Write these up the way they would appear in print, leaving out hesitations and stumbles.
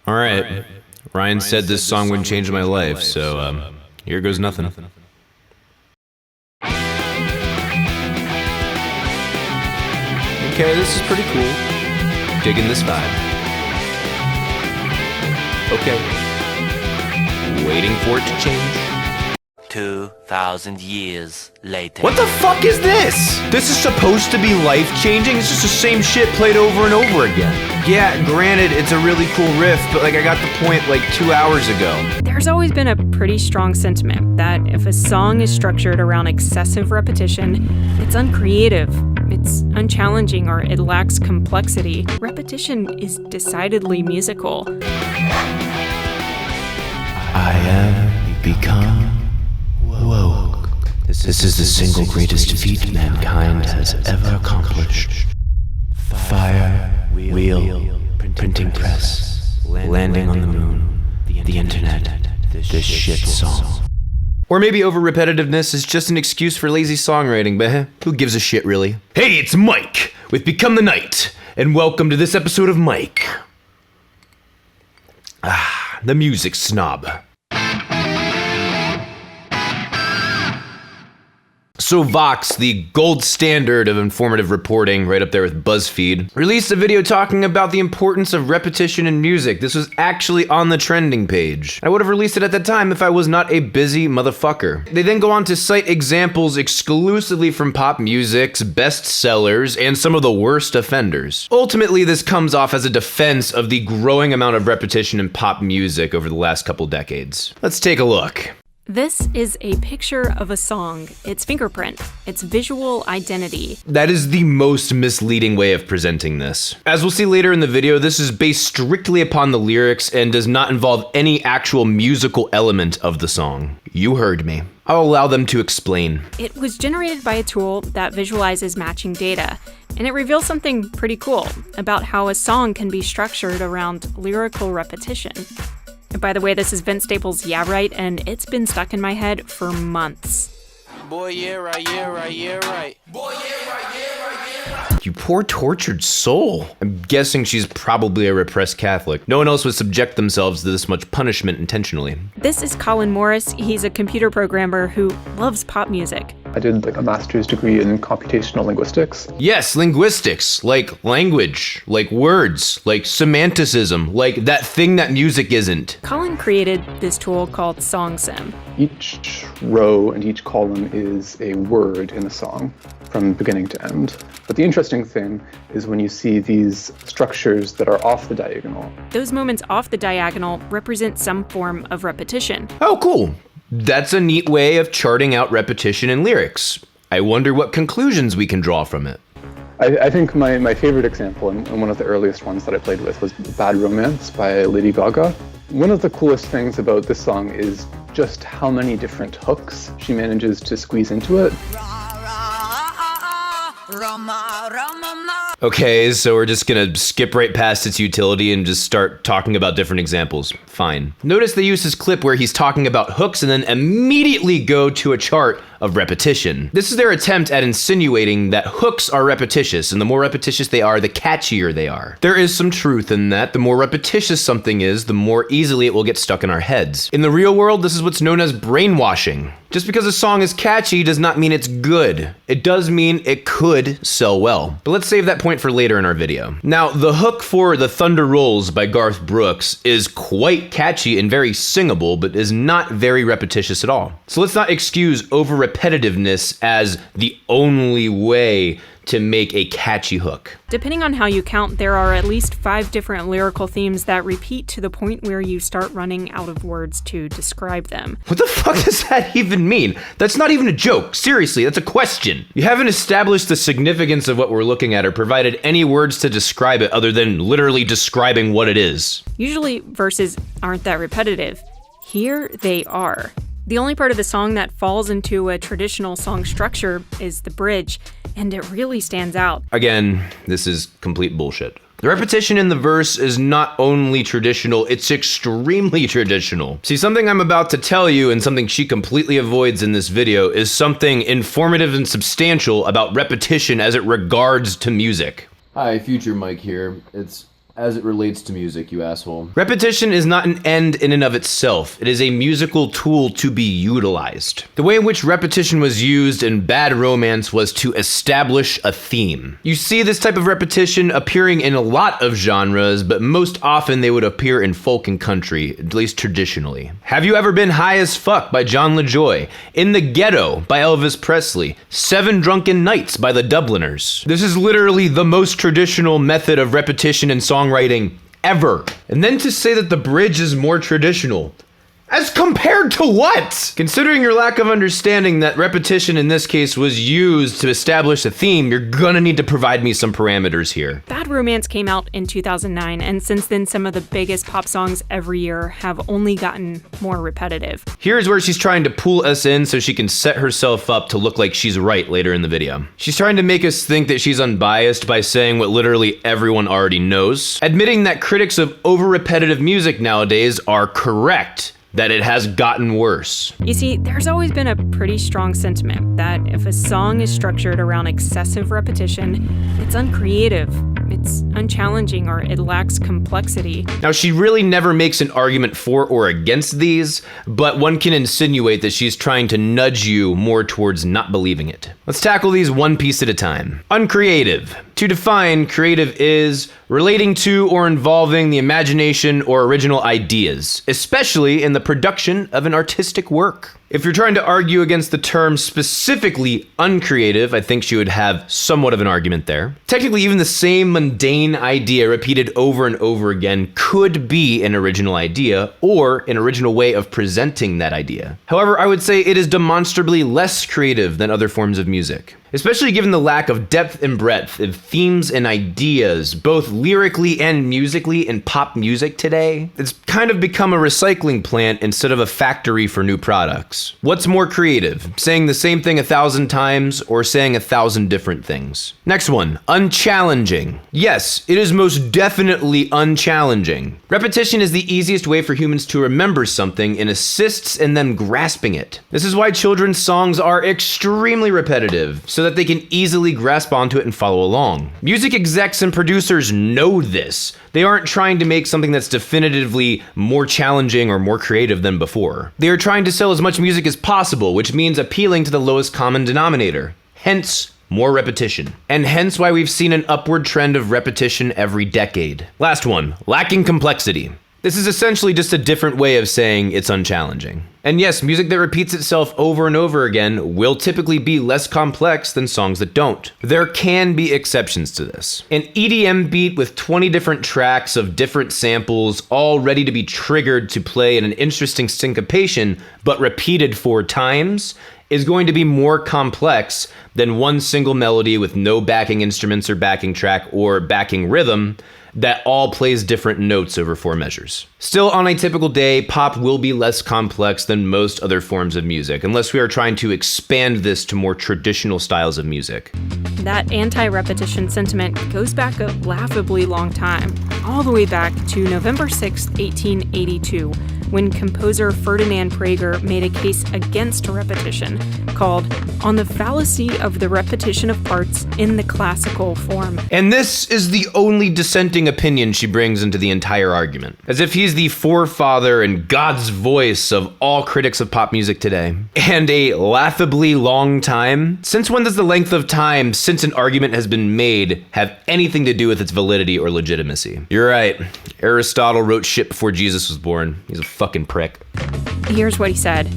All right. Ryan said this song would change my life, so here goes nothing. Okay, this is pretty cool. Digging this vibe. Okay. Waiting for it to change. 2,000 years later. What the fuck is this? This is supposed to be life-changing? It's just the same shit played over and over again. Yeah, granted, it's a really cool riff, but like I got the point like 2 hours ago. There's always been a pretty strong sentiment that if a song is structured around excessive repetition, it's uncreative, it's unchallenging, or it lacks complexity. Repetition is decidedly musical. I am become woke. This is the single greatest feat mankind has ever accomplished. Fire, wheel, printing press, landing on the moon, the internet, this shit song. Or maybe over-repetitiveness is just an excuse for lazy songwriting, but who gives a shit really? Hey, it's Mike with Become the Night, and welcome to this episode of Mike. The music snob. So Vox, the gold standard of informative reporting, right up there with BuzzFeed, released a video talking about the importance of repetition in music. This was actually on the trending page. I would have released it at that time if I was not a busy motherfucker. They then go on to cite examples exclusively from pop music's best sellers and some of the worst offenders. Ultimately, this comes off as a defense of the growing amount of repetition in pop music over the last couple decades. Let's take a look. This is a picture of a song, its fingerprint, its visual identity. That is the most misleading way of presenting this. As we'll see later in the video, this is based strictly upon the lyrics and does not involve any actual musical element of the song. You heard me. I'll allow them to explain. It was generated by a tool that visualizes matching data, and it reveals something pretty cool about how a song can be structured around lyrical repetition. And by the way, this is Vince Staples' Yeah Right, and it's been stuck in my head for months. Boy, yeah, right, yeah, right, yeah, right. Boy, yeah, right, yeah, right, yeah, right. You poor tortured soul. I'm guessing she's probably a repressed Catholic. No one else would subject themselves to this much punishment intentionally. This is Colin Morris. He's a computer programmer who loves pop music. I did a master's degree in computational linguistics. Yes, linguistics, like language, like words, like semanticism, like that thing that music isn't. Colin created this tool called SongSim. Each row and each column is a word in a song from beginning to end. But the interesting thing is when you see these structures that are off the diagonal. Those moments off the diagonal represent some form of repetition. Oh, cool. That's a neat way of charting out repetition in lyrics. I wonder what conclusions we can draw from it. I think my favorite example, and one of the earliest ones that I played with, was Bad Romance by Lady Gaga. One of the coolest things about this song is just how many different hooks she manages to squeeze into it. Okay, so we're just gonna skip right past its utility and just start talking about different examples. Fine. Notice they use this clip where he's talking about hooks and then immediately go to a chart of repetition. This is their attempt at insinuating that hooks are repetitious, and the more repetitious they are, the catchier they are. There is some truth in that. The more repetitious something is, the more easily it will get stuck in our heads. In the real world, this is what's known as brainwashing. Just because a song is catchy does not mean it's good. It does mean it could sell well. But let's save that point for later in our video. Now, the hook for The Thunder Rolls by Garth Brooks is quite catchy and very singable, but is not very repetitious at all. So let's not excuse over-repetitiveness as the only way to make a catchy hook. Depending on how you count, there are at least 5 different lyrical themes that repeat to the point where you start running out of words to describe them. What the fuck does that even mean? That's not even a joke. Seriously, that's a question. You haven't established the significance of what we're looking at or provided any words to describe it other than literally describing what it is. Usually, verses aren't that repetitive. Here they are. The only part of the song that falls into a traditional song structure is the bridge, and it really stands out. Again, this is complete bullshit. The repetition in the verse is not only traditional, it's extremely traditional. See, something I'm about to tell you and something she completely avoids in this video is something informative and substantial about repetition as it regards to music. Hi, Future Mike here. It's As it relates to music, you asshole. Repetition is not an end in and of itself. It is a musical tool to be utilized. The way in which repetition was used in Bad Romance was to establish a theme. You see this type of repetition appearing in a lot of genres, but most often they would appear in folk and country, at least traditionally. Have you ever been High as Fuck by John LaJoy? In the Ghetto by Elvis Presley? Seven Drunken Nights by the Dubliners? This is literally the most traditional method of repetition in songwriting ever. And then to say that the bridge is more traditional. As compared to what? Considering your lack of understanding that repetition in this case was used to establish a theme, you're gonna need to provide me some parameters here. Bad Romance came out in 2009, and since then some of the biggest pop songs every year have only gotten more repetitive. Here's where she's trying to pull us in so she can set herself up to look like she's right later in the video. She's trying to make us think that she's unbiased by saying what literally everyone already knows, admitting that critics of over-repetitive music nowadays are correct, that it has gotten worse. You see, there's always been a pretty strong sentiment that if a song is structured around excessive repetition, it's uncreative, it's unchallenging, or it lacks complexity. Now, she really never makes an argument for or against these, but one can insinuate that she's trying to nudge you more towards not believing it. Let's tackle these one piece at a time. Uncreative. To define, creative is relating to or involving the imagination or original ideas, especially in the production of an artistic work. If you're trying to argue against the term specifically uncreative, I think she would have somewhat of an argument there. Technically, even the same mundane idea repeated over and over again could be an original idea or an original way of presenting that idea. However, I would say it is demonstrably less creative than other forms of music, especially given the lack of depth and breadth of themes and ideas, both lyrically and musically in pop music today. It's kind of become a recycling plant instead of a factory for new products. What's more creative, saying the same thing 1,000 times or saying 1,000 different things? Next one, unchallenging. Yes, it is most definitely unchallenging. Repetition is the easiest way for humans to remember something and assists in them grasping it. This is why children's songs are extremely repetitive, so that they can easily grasp onto it and follow along. Music execs and producers know this. They aren't trying to make something that's definitively more challenging or more creative than before. They are trying to sell as much music as possible, which means appealing to the lowest common denominator. Hence, more repetition. And hence why we've seen an upward trend of repetition every decade. Last one, lacking complexity. This is essentially just a different way of saying it's unchallenging. And yes, music that repeats itself over and over again will typically be less complex than songs that don't. There can be exceptions to this. An EDM beat with 20 different tracks of different samples, all ready to be triggered to play in an interesting syncopation, but repeated 4 times, is going to be more complex than one single melody with no backing instruments or backing track or backing rhythm that all plays different notes over 4 measures. Still, on a typical day, pop will be less complex than most other forms of music, unless we are trying to expand this to more traditional styles of music. That anti-repetition sentiment goes back a laughably long time, all the way back to November 6, 1882, when composer Ferdinand Prager made a case against repetition, called On the Fallacy of the Repetition of Parts in the Classical Form. And this is the only dissenting opinion she brings into the entire argument, as if he's the forefather and God's voice of all critics of pop music today. And a laughably long time? Since when does the length of time since an argument has been made have anything to do with its validity or legitimacy? You're right. Aristotle wrote shit before Jesus was born. He's a fucking prick. Here's what he said.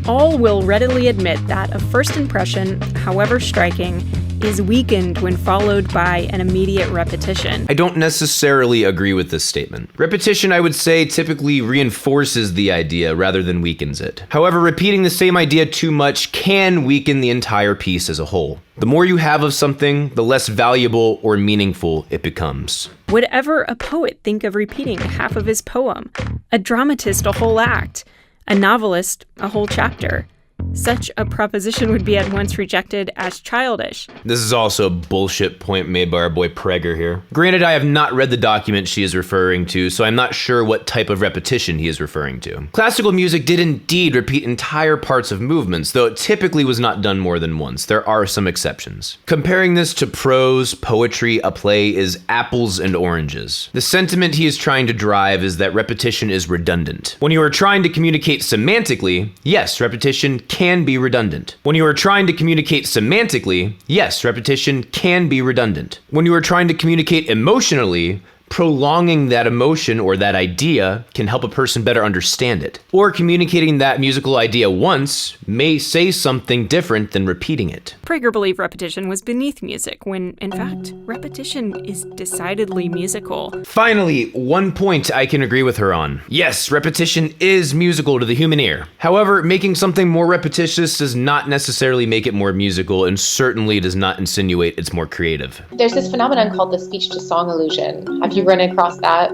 All will readily admit that a first impression, however striking, is weakened when followed by an immediate repetition. I don't necessarily agree with this statement. Repetition, I would say, typically reinforces the idea rather than weakens it. However, repeating the same idea too much can weaken the entire piece as a whole. The more you have of something, the less valuable or meaningful it becomes. Would ever a poet think of repeating half of his poem? A dramatist a whole act? A novelist a whole chapter? Such a proposition would be at once rejected as childish. This is also a bullshit point made by our boy Prager here. Granted, I have not read the document she is referring to, so I'm not sure what type of repetition he is referring to. Classical music did indeed repeat entire parts of movements, though it typically was not done more than once. There are some exceptions. Comparing this to prose, poetry, a play is apples and oranges. The sentiment he is trying to drive is that repetition is redundant. When you are trying to communicate semantically, yes, repetition can be redundant. When you are trying to communicate semantically, yes, repetition can be redundant. When you are trying to communicate emotionally, prolonging that emotion or that idea can help a person better understand it. Or communicating that musical idea once may say something different than repeating it. Prager believed repetition was beneath music, when, in fact, repetition is decidedly musical. Finally, one point I can agree with her on. Yes, repetition is musical to the human ear. However, making something more repetitious does not necessarily make it more musical, and certainly does not insinuate it's more creative. There's this phenomenon called the speech-to-song illusion. Have you run across that?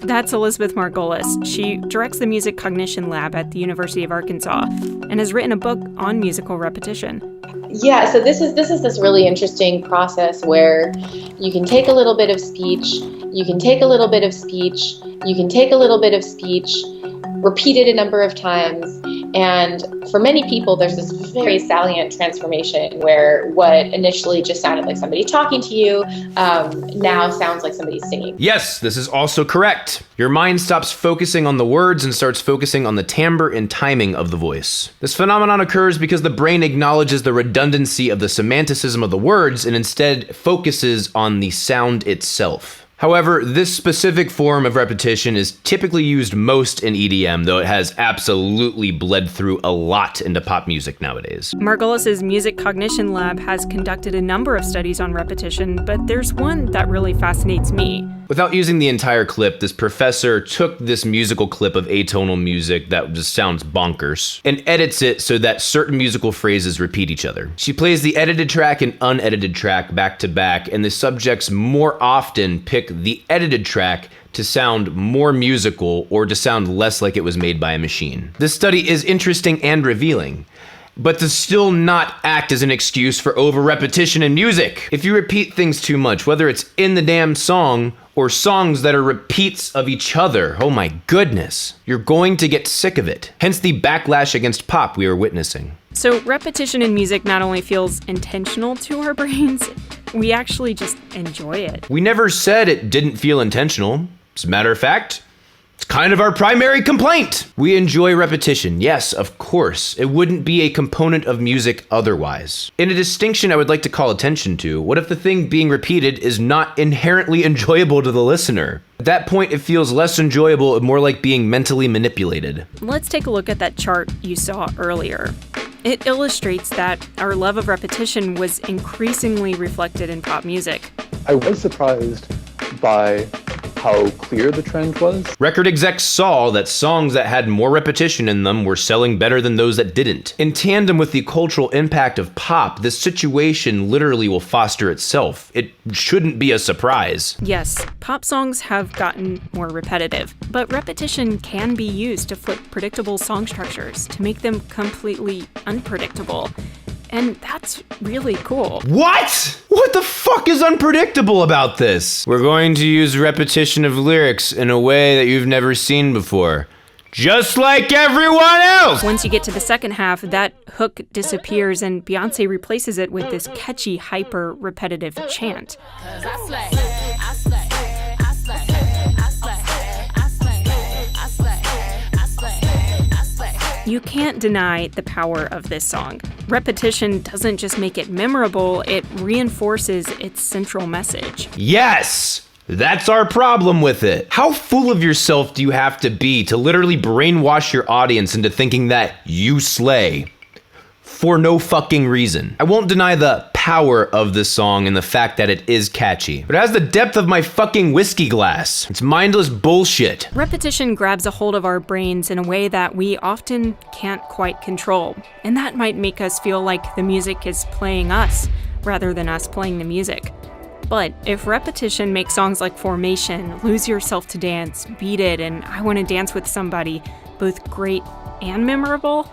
That's Elizabeth Margolis. She directs the Music Cognition Lab at the University of Arkansas and has written a book on musical repetition. Yeah, so this is this really interesting process where you can take a little bit of speech, you can take a little bit of speech, you can take a little bit of speech, repeat it a number of times, and for many people there's this very salient transformation where what initially just sounded like somebody talking to you now sounds like somebody singing. Yes, this is also correct. Your mind stops focusing on the words and starts focusing on the timbre and timing of the voice. This phenomenon occurs because the brain acknowledges the redundancy of the semanticism of the words and instead focuses on the sound itself. However, this specific form of repetition is typically used most in EDM, though it has absolutely bled through a lot into pop music nowadays. Margolis' Music Cognition Lab has conducted a number of studies on repetition, but there's one that really fascinates me. Without using the entire clip, this professor took this musical clip of atonal music that just sounds bonkers and edits it so that certain musical phrases repeat each other. She plays the edited track and unedited track back to back, and the subjects more often pick the edited track to sound more musical or to sound less like it was made by a machine. This study is interesting and revealing, but does still not act as an excuse for over-repetition in music. If you repeat things too much, whether it's in the damn song or songs that are repeats of each other, oh my goodness, you're going to get sick of it. Hence the backlash against pop we are witnessing. So repetition in music not only feels intentional to our brains, we actually just enjoy it. We never said it didn't feel intentional. As a matter of fact, it's kind of our primary complaint. We enjoy repetition, yes, of course. It wouldn't be a component of music otherwise. In a distinction I would like to call attention to, what if the thing being repeated is not inherently enjoyable to the listener? At that point, it feels less enjoyable and more like being mentally manipulated. Let's take a look at that chart you saw earlier. It illustrates that our love of repetition was increasingly reflected in pop music. I was surprised by how clear the trend was. Record execs saw that songs that had more repetition in them were selling better than those that didn't. In tandem with the cultural impact of pop, this situation literally will foster itself. It shouldn't be a surprise. Yes, pop songs have gotten more repetitive, but repetition can be used to flip predictable song structures to make them completely unpredictable. And that's really cool. What? What the fuck is unpredictable about this? We're going to use repetition of lyrics in a way that you've never seen before. Just like everyone else! Once you get to the second half, that hook disappears and Beyonce replaces it with this catchy, hyper-repetitive chant. You can't deny the power of this song. Repetition doesn't just make it memorable, it reinforces its central message. Yes! That's our problem with it. How full of yourself do you have to be to literally brainwash your audience into thinking that you slay? For no fucking reason. I won't deny the power of this song and the fact that it is catchy, but it has the depth of my fucking whiskey glass. It's mindless bullshit. Repetition grabs a hold of our brains in a way that we often can't quite control, and that might make us feel like the music is playing us rather than us playing the music. But if repetition makes songs like Formation, Lose Yourself to Dance, Beat It, and I Want to Dance with Somebody both great and memorable,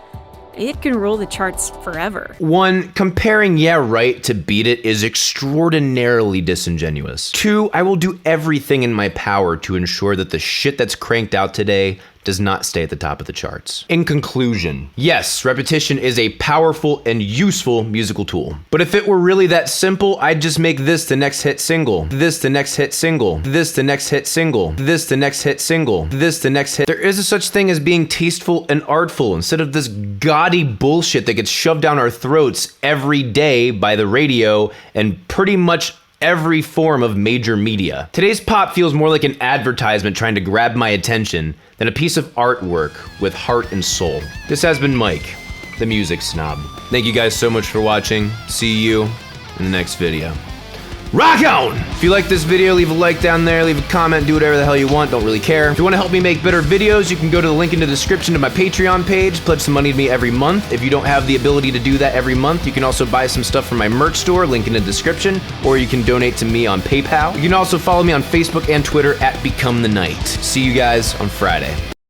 it can rule the charts forever. 1. Comparing Yeah Right to Beat It is extraordinarily disingenuous. 2. I will do everything in my power to ensure that the shit that's cranked out today does not stay at the top of the charts. In conclusion, yes, repetition is a powerful and useful musical tool. But if it were really that simple, I'd just make this the next hit single, this the next hit single, this the next hit single, this the next hit single, this the next hit. There is a such thing as being tasteful and artful instead of this gaudy bullshit that gets shoved down our throats every day by the radio and pretty much every form of major media. Today's pop feels more like an advertisement trying to grab my attention than a piece of artwork with heart and soul. This has been Mike, the Music Snob. Thank you guys so much for watching. See you in the next video. Rock on! If you like this video, leave a like down there, leave a comment, do whatever the hell you want, don't really care. If you want to help me make better videos, you can go to the link in the description to my Patreon page, pledge some money to me every month. If you don't have the ability to do that every month, you can also buy some stuff from my merch store, link in the description, or you can donate to me on PayPal. You can also follow me on Facebook and Twitter at Become the Night. See you guys on Friday.